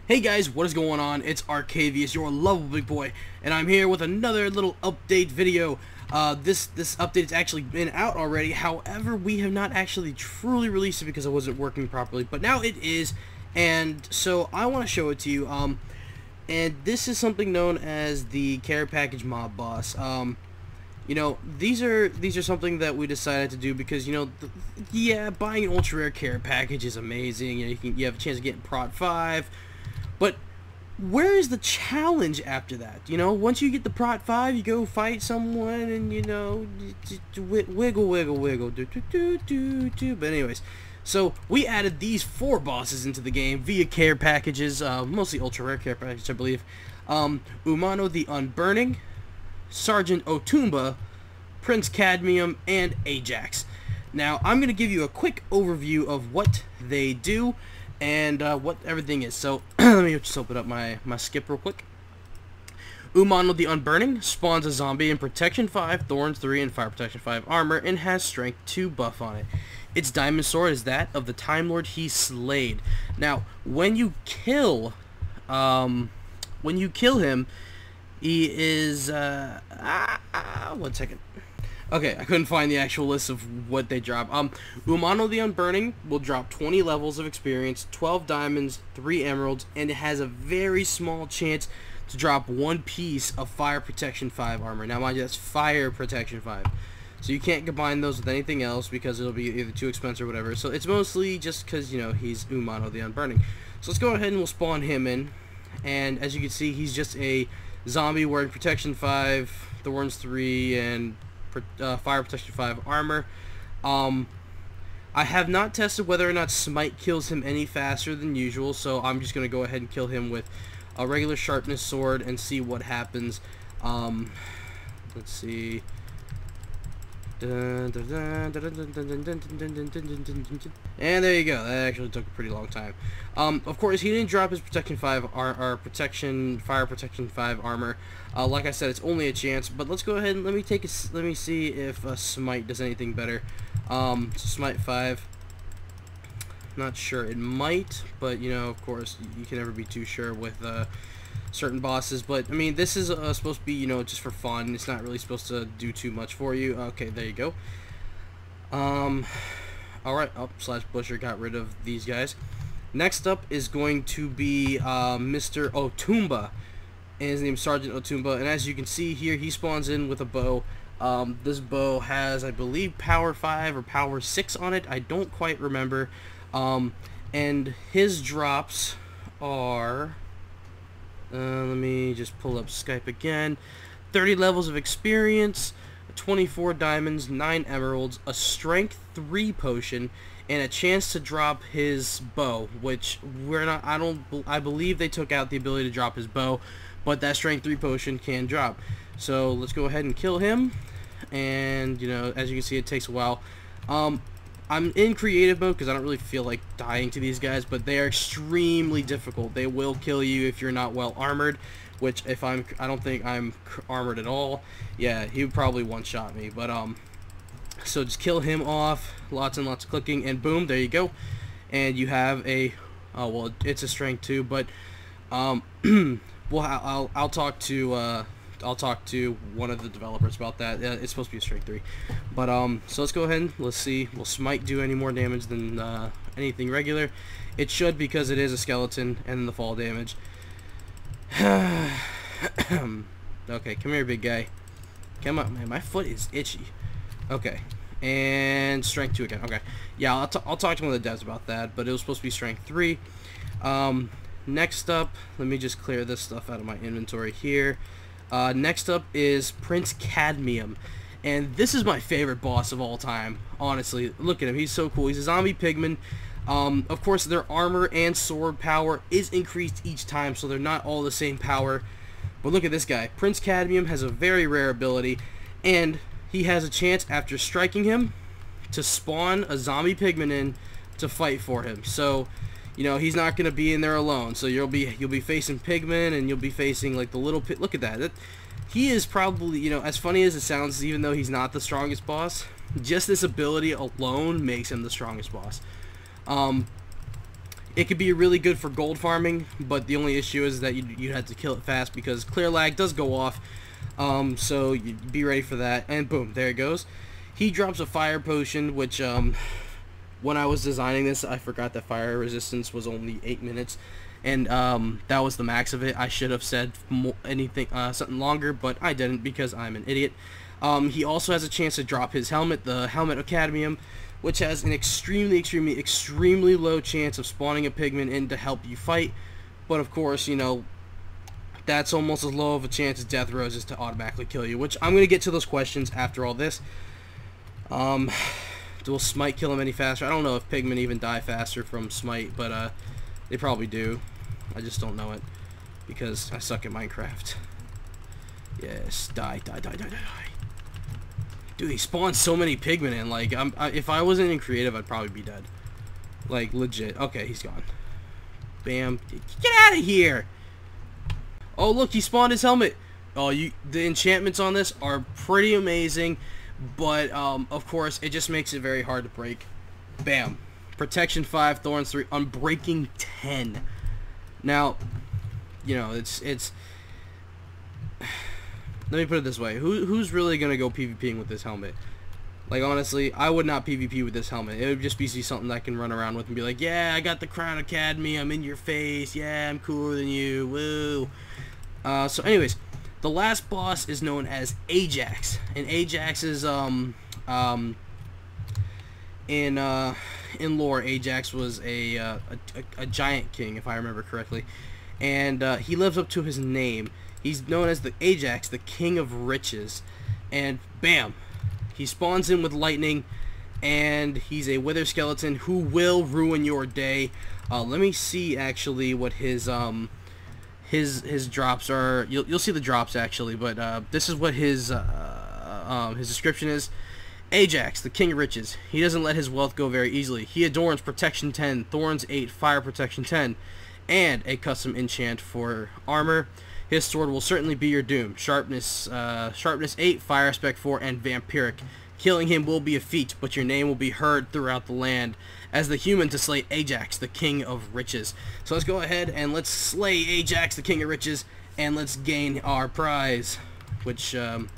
Hey guys, what is going on? It's Arcavius, your lovable big boy, and I'm here with another little update video. This update has actually been out already. However, we have not actually truly released it because it wasn't working properly, but now it is, and so I want to show it to you. And this is something known as the care package mob boss. You know, these are something that we decided to do because, you know, yeah, buying an ultra rare care package is amazing. You know, you have a chance of getting Prot 5. But where is the challenge after that? You know, once you get the Prot 5, you go fight someone and, you know, wiggle, wiggle, wiggle, do. But anyways, so we added these 4 bosses into the game via care packages, mostly ultra rare care packages, I believe. Umano the Unburning, Sergeant Otumba, Prince Cadmium, and Ajax. Now, I'm going to give you a quick overview of what they do and what everything is. So let me just open up my skip real quick. Umano the Unburning spawns a zombie in Protection 5, Thorns 3, and Fire Protection 5 armor, and has Strength 2 buff on it. Its diamond sword is that of the Time Lord he slayed. Now, when you kill him, he is 1 second. Okay, I couldn't find the actual list of what they drop. Umano the Unburning will drop 20 levels of experience, 12 diamonds, 3 emeralds, and it has a very small chance to drop 1 piece of Fire Protection 5 armor. Now, mind you, that's Fire Protection 5. So you can't combine those with anything else because it'll be either too expensive or whatever. So it's mostly just because, you know, he's Umano the Unburning. So let's go ahead and we'll spawn him in. And as you can see, he's just a zombie wearing Protection 5, Thorns 3, and Fire Protection 5 armor. I have not tested whether or not Smite kills him any faster than usual, so I'm just going to go ahead and kill him with a regular sharpness sword and see what happens. Let's see. And there you go. That actually took a pretty long time. Of course, he didn't drop his Protection 5 Fire Protection 5 armor. Like I said, it's only a chance. But let's go ahead and let me see if Smite does anything better. Smite 5. Not sure. It might, but you know, of course, you can never be too sure with certain bosses. But I mean, this is supposed to be, you know, just for fun. It's not really supposed to do too much for you. Okay, there you go. Alright, Slash Busher got rid of these guys. Next up is going to be Mr. Otumba, and his name's Sergeant Otumba, and as you can see here, he spawns in with a bow. This bow has, I believe, power 5 or power 6 on it. I don't quite remember. And his drops are, let me just pull up Skype again. 30 levels of experience, 24 diamonds, 9 emeralds, a strength 3 potion, and a chance to drop his bow, which I believe they took out the ability to drop his bow, but that strength 3 potion can drop. So let's go ahead and kill him. And you know, as you can see, it takes a while. I'm in creative mode because I don't really feel like dying to these guys, but they are extremely difficult. They will kill you if you're not well armored, which I don't think I'm armored at all. Yeah, he would probably one-shot me, but so just kill him off, lots and lots of clicking, and boom, there you go. And you have a, oh well, it's a strength 2, but well, I'll talk to one of the developers about that. It's supposed to be a strength 3, but so let's go ahead and let's see. Will Smite do any more damage than anything regular? It should, because it is a skeleton and the fall damage. Okay, come here, big guy. Come on, man. My foot is itchy. Okay, and strength 2 again. Okay, yeah, I'll talk to one of the devs about that, but it was supposed to be strength 3. Next up, let me just clear this stuff out of my inventory here. Next up is Prince Cadmium, and this is my favorite boss of all time, honestly. Look at him, he's so cool. He's a zombie pigman. Of course, their armor and sword power is increased each time, so they're not all the same power. But look at this guy. Prince Cadmium has a very rare ability, and he has a chance after striking him to spawn a zombie pigman in to fight for him. So, you know, he's not going to be in there alone. So you'll be facing pigmen, and you'll be facing like the little pit. Look at that. He is probably, you know, as funny as it sounds, even though he's not the strongest boss, just this ability alone makes him the strongest boss. It could be really good for gold farming, but the only issue is that you'd have to kill it fast because clear lag does go off. So you be ready for that, and boom, there it goes. He drops a fire potion, which when I was designing this, I forgot that fire resistance was only 8 minutes, and that was the max of it. I should have said something longer, but I didn't because I'm an idiot. He also has a chance to drop his helmet, the helmet of Cadmium, which has an extremely low chance of spawning a pigment in to help you fight. But of course, you know, that's almost as low of a chance as Death Roses to automatically kill you, which I'm going to get to those questions after all this. Will Smite kill him any faster? I don't know if pigmen even die faster from Smite, but they probably do. I just don't know it because I suck at Minecraft. Yes, die. Dude, he spawns so many pigmen in. Like, if I wasn't in creative, I'd probably be dead. Like, legit. Okay, he's gone. Bam. Get out of here! Oh, look, he spawned his helmet. Oh, the enchantments on this are pretty amazing, but of course, it just makes it very hard to break. Bam. Protection 5, Thorns 3, Unbreaking 10. Now, you know, it's let me put it this way. Who's really going to go PvPing with this helmet? Like, honestly, I would not PvP with this helmet. It would just be something that I can run around with and be like, yeah, I got the Crown Academy, I'm in your face, yeah, I'm cooler than you, woo. So anyways, the last boss is known as Ajax. And Ajax is, in lore, Ajax was a giant king, if I remember correctly. And he lives up to his name. He's known as the Ajax, the King of Riches. And bam, he spawns in with lightning, and he's a wither skeleton who will ruin your day. Let me see actually what his drops are. You'll see the drops actually, but this is what his description is. Ajax, the King of Riches. He doesn't let his wealth go very easily. He adorns Protection 10, Thorns 8, Fire Protection 10, and a custom enchant for armor. His sword will certainly be your doom. Sharpness 8, Fire Spec 4, and Vampiric. Killing him will be a feat, but your name will be heard throughout the land as the human to slay Ajax, the King of Riches. So let's go ahead and let's slay Ajax, the King of Riches, and let's gain our prize. Which, ooh,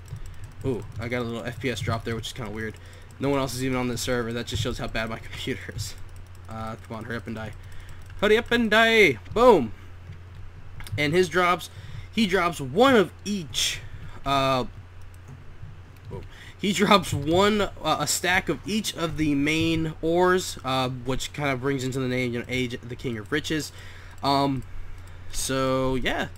I got a little FPS drop there, which is kind of weird. No one else is even on this server. That just shows how bad my computer is. Come on, hurry up and die. Hurry up and die! Boom! And his drops, he drops one of each. He drops a stack of each of the main ores, which kind of brings into the name, you know, the King of Riches. So yeah,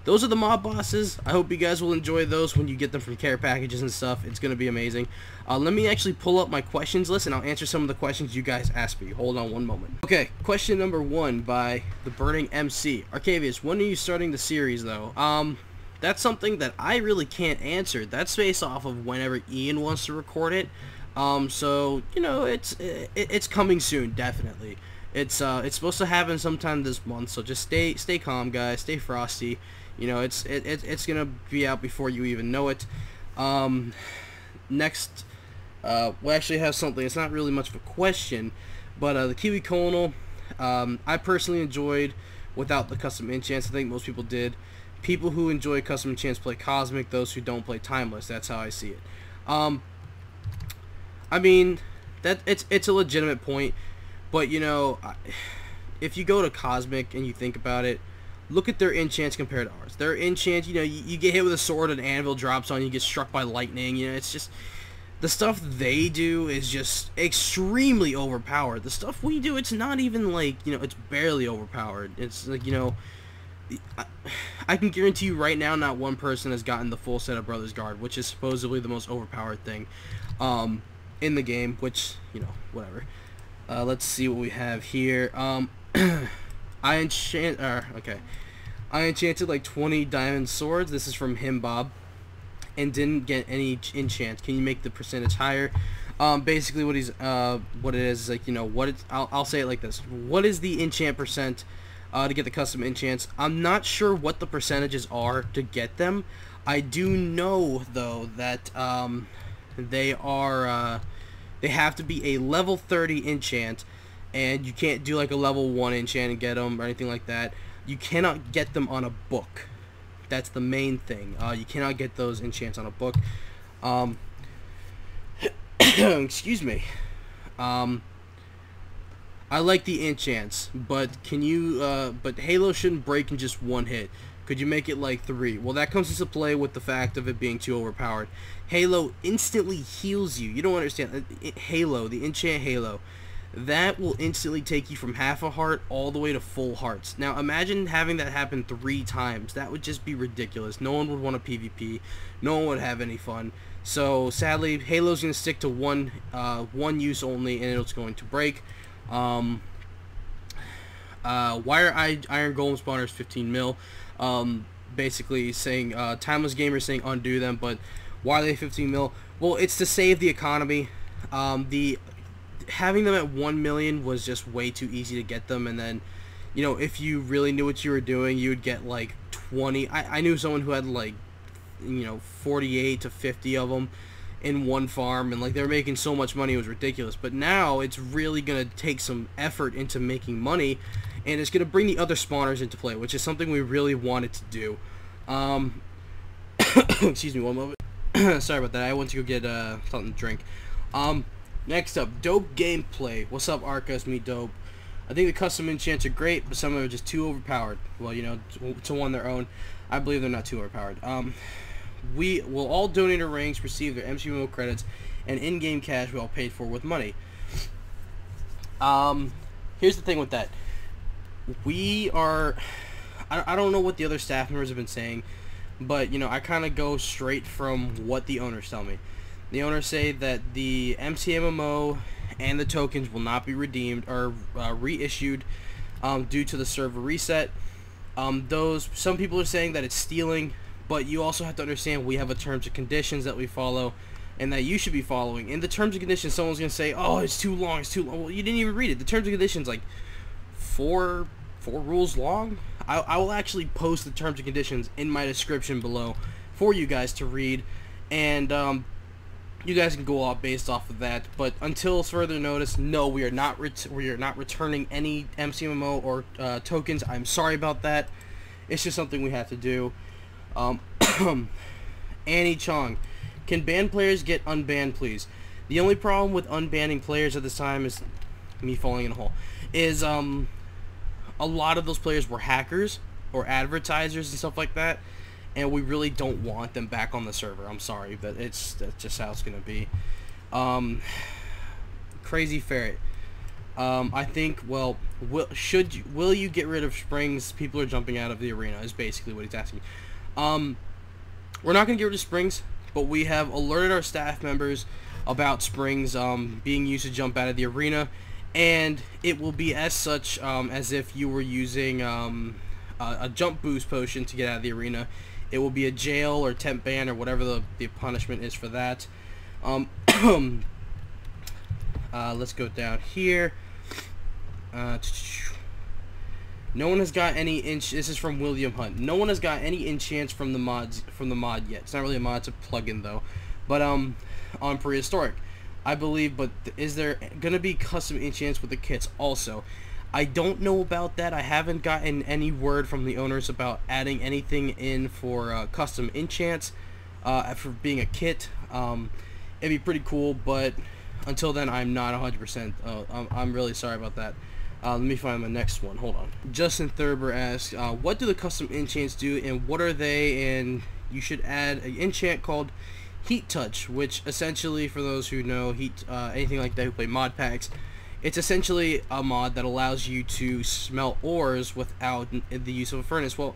those are the mob bosses. I hope you guys will enjoy those when you get them from care packages and stuff. It's gonna be amazing. Let me actually pull up my questions list and I'll answer some of the questions you guys asked me. Hold on one moment. Okay, question number 1 by the Burning MC. Arcavius, when are you starting the series though? That's something that I really can't answer. That's based off of whenever Ian wants to record it. So you know, it's coming soon, definitely. It's supposed to happen sometime this month. So just stay calm, guys. Stay frosty. You know, it's gonna be out before you even know it. Next, we actually have something. It's not really much of a question, but the Kiwi Colonel, I personally enjoyed without the custom enchants. I think most people did. People who enjoy custom enchants play Cosmic. Those who don't play Timeless. That's how I see it. I mean, that it's a legitimate point, but you know, if you go to Cosmic and you think about it, look at their enchants compared to ours. Their enchant, you know, you get hit with a sword, an anvil drops on you, get struck by lightning. You know, it's just the stuff they do is just extremely overpowered. The stuff we do, it's not even like, you know, it's barely overpowered. It's like, you know, I can guarantee you right now not one person has gotten the full set of Brothers Guard, which is supposedly the most overpowered thing in the game, which, you know, whatever. Let's see what we have here. I enchanted like 20 diamond swords. This is from him, Bob, and didn't get any enchant. Can you make the percentage higher? Basically what it is like, you know, I'll say it like this. What is the enchant percent to get the custom enchants? I'm not sure what the percentages are to get them. I do know though that they are They have to be a level 30 enchant, and you can't do like a level 1 enchant and get them or anything like that. You cannot get them on a book. That's the main thing. You cannot get those enchants on a book. Excuse me. I like the enchants, but can you? But Halo shouldn't break in just one hit. Could you make it like 3? Well, that comes into play with the fact of it being too overpowered. Halo instantly heals you. You don't understand. Halo, the enchant Halo, that will instantly take you from half a heart all the way to full hearts. Now, imagine having that happen 3 times. That would just be ridiculous. No one would want a PvP. No one would have any fun. So, sadly, Halo's going to stick to one use only, and it's going to break. Wire Iron Golem Spawner is 15 mil. Basically saying, Timeless Gamer saying undo them, but why are they 15 mil? Well, it's to save the economy. Having them at 1 million was just way too easy to get them, and then, you know, if you really knew what you were doing, you would get like 20. I knew someone who had like, you know, 48 to 50 of them in one farm, and like they were making so much money, it was ridiculous. But now it's really gonna take some effort into making money, and it's gonna bring the other spawners into play, which is something we really wanted to do. Excuse me one moment. Sorry about that. I went to go get something to drink. Next up, dope gameplay. What's up, Arcus? Me dope. I think the custom enchants are great, but some of them are just too overpowered. Well, you know, to one their own. I believe they're not too overpowered. We will all donator ranks receive their MCMO credits and in-game cash we all paid for with money. Here's the thing with that. We are... I don't know what the other staff members have been saying, but, you know, I kind of go straight from what the owners tell me. The owners say that the MCMMO and the tokens will not be redeemed or reissued due to the server reset. Some people are saying that it's stealing, but you also have to understand we have a terms and conditions that we follow and that you should be following. In the terms and conditions, someone's going to say, oh, it's too long, it's too long. Well, you didn't even read it. The terms and conditions, like, four rules long. I will actually post the terms and conditions in my description below for you guys to read, and you guys can go off based off of that. But until further notice, no, we are not returning any MCMMO or tokens. I'm sorry about that. It's just something we have to do. Annie Chong, can banned players get unbanned, please? The only problem with unbanning players at this time is me falling in a hole. Is a lot of those players were hackers or advertisers and stuff like that, and we really don't want them back on the server. I'm sorry, but that's just how it's gonna be. Crazy Ferret. I think, well, will you get rid of springs? People are jumping out of the arena is basically what he's asking. We're not gonna get rid of springs, but we have alerted our staff members about springs being used to jump out of the arena, and it will be as such as if you were using a jump boost potion to get out of the arena. It will be a jail or temp ban or whatever the punishment is for that. Let's go down here. No one has got any this is from William Hunt. No one has got any enchants from the mod yet. It's not really a mod, it's a plugin though. But on prehistoric, I believe. But is there gonna be custom enchants with the kits also? I don't know about that. I haven't gotten any word from the owners about adding anything in for custom enchants for being a kit. It'd be pretty cool, but until then, I'm not 100%. I'm really sorry about that. Let me find my next one. Hold on. Justin Thurber asks, what do the custom enchants do, and what are they? And you should add an enchant called Heat Touch, which essentially, for those who know anything like that who play mod packs, it's essentially a mod that allows you to smelt ores without the use of a furnace. Well,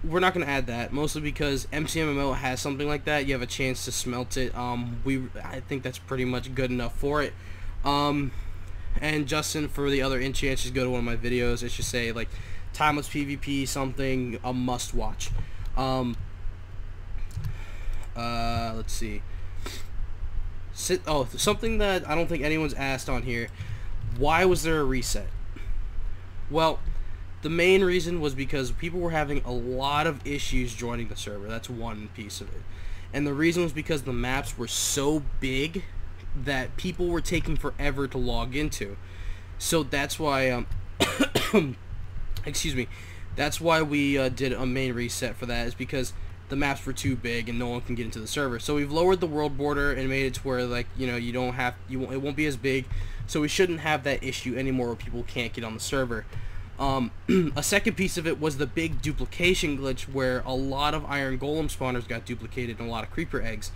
we're not going to add that, mostly because MCMMO has something like that. You have a chance to smelt it. I think that's pretty much good enough for it. And Justin, for the other enchants, just go to one of my videos. It should say like timeless PvP, something a must watch. Let's see. Something that I don't think anyone's asked on here. Why was there a reset? Well, the main reason was because people were having a lot of issues joining the server. That's one piece of it. And the reason was because the maps were so big that people were taking forever to log into. So that's why excuse me, that's why we did a main reset for that, is because the maps were too big and no one can get into the server. So we've lowered the world border and made it to where, like, you know, it won't be as big, so we shouldn't have that issue anymore where people can't get on the server. A second piece of it was the big duplication glitch, where a lot of iron golem spawners got duplicated and a lot of creeper eggs.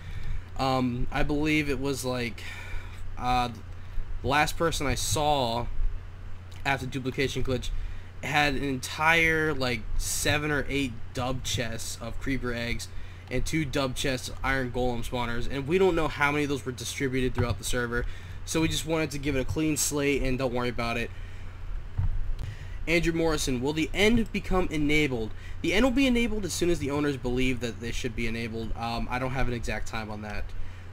I believe it was like the last person I saw after duplication glitch had an entire like 7 or 8 dub chests of creeper eggs and 2 dub chests of iron golem spawners, and we don't know how many of those were distributed throughout the server, so we just wanted to give it a clean slate and don't worry about it. Andrew Morrison, will the end become enabled? The end will be enabled as soon as the owners believe that they should be enabled. I don't have an exact time on that.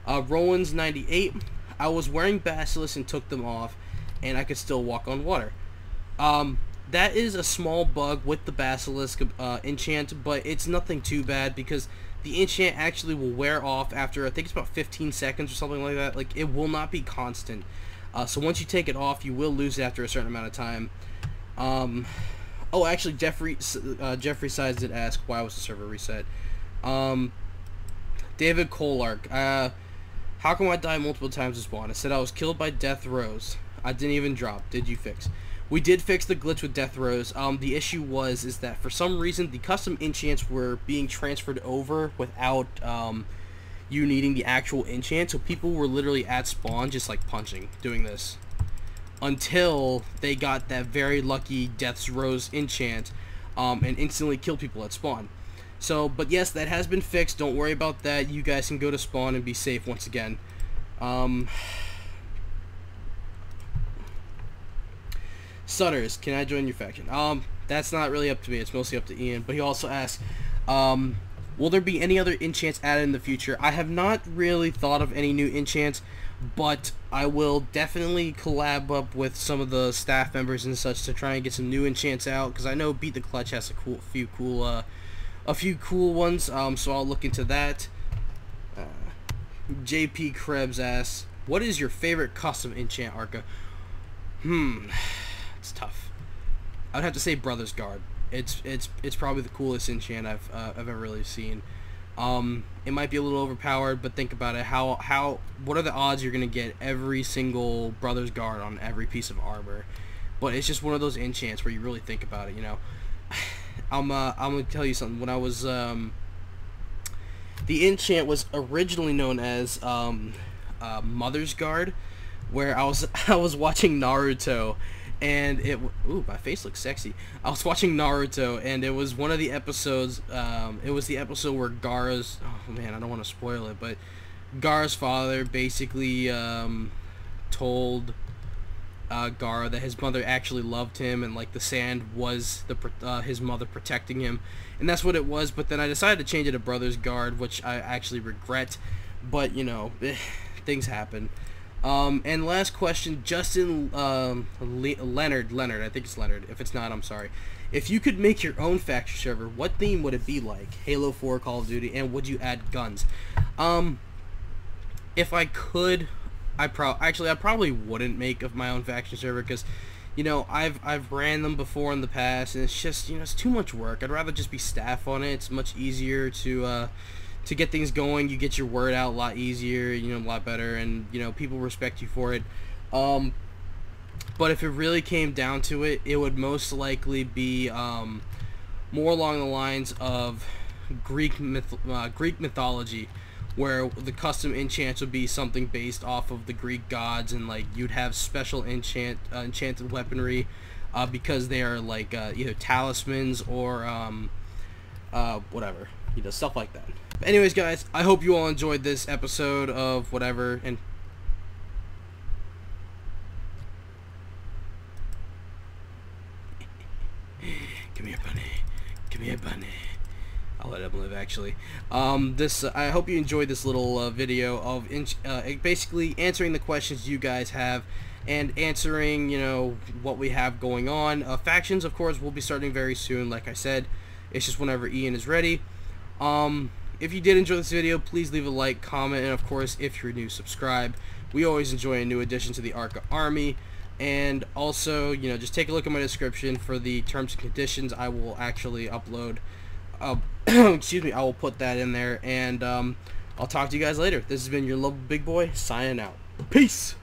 Rowan's 98, I was wearing basilisks and took them off and I could still walk on water. That is a small bug with the basilisk enchant, but it's nothing too bad because the enchant actually will wear off after, I think it's about 15 seconds or something like that. Like, it will not be constant. So once you take it off, you will lose it after a certain amount of time. Oh, actually, Jeffrey Sides did ask why was the server reset. David Colark, how come I died multiple times to spawn? I said I was killed by death rows. I didn't even drop. Did you fix? We did fix the glitch with death rows. The issue is that for some reason the custom enchants were being transferred over without you needing the actual enchant, so people were literally at spawn just like punching, doing this, until they got that very lucky death rows enchant and instantly killed people at spawn. So, but yes, that has been fixed. Don't worry about that. You guys can go to spawn and be safe once again. Sutters, can I join your faction? That's not really up to me. It's mostly up to Ian. But he also asked, will there be any other enchants added in the future? I have not really thought of any new enchants, but I will definitely collab up with some of the staff members and such to try and get some new enchants out, because I know Beat the Clutch has a few cool ones. So I'll look into that. JP Krebs asks, what is your favorite custom enchant, Arca? It's tough. I'd have to say Brother's Guard. It's probably the coolest enchant I've ever really seen. It might be a little overpowered, but think about it. What are the odds you're gonna get every single Brother's Guard on every piece of armor? But it's just one of those enchants where you really think about it, you know. I'm gonna tell you something. When I was the enchant was originally known as Mother's Guard, where I was watching Naruto, and ooh, my face looks sexy. I was watching Naruto, and it was one of the episodes. It was the episode where Gaara's, oh man, I don't want to spoil it, but Gaara's father basically told Gaara that his mother actually loved him, and like the sand was his mother protecting him, and that's what it was. But then I decided to change it to Brother's Guard, which I actually regret, but you know, things happen. And last question, Justin Leonard, I think it's Leonard. If it's not, I'm sorry. If you could make your own faction server, what theme would it be like? Halo 4, Call of Duty, and would you add guns? If I could, I probably wouldn't make of my own faction server, because, you know, I've ran them before in the past, and it's just, you know, it's too much work. I'd rather just be staff on it. It's much easier to get things going. You get your word out a lot easier, you know, a lot better, and, you know, people respect you for it. But if it really came down to it, it would most likely be more along the lines of Greek mythology, where the custom enchants would be something based off of the Greek gods, and like you'd have special enchanted weaponry because they are like either talismans or whatever, you know, stuff like that. But anyways, guys, I hope you all enjoyed this episode of whatever, and come here, bunny. Come here, bunny. I'll let him live, actually. I hope you enjoyed this little video of basically answering the questions you guys have and answering, you know, what we have going on. Factions, of course, will be starting very soon. Like I said, it's just whenever Ian is ready. If you did enjoy this video, please leave a like, comment, and of course, if you're new, subscribe. We always enjoy a new addition to the Arca Army. And also, you know, just take a look at my description for the terms and conditions. I will actually upload, excuse me, I will put that in there. And I'll talk to you guys later. This has been your little big boy signing out. Peace!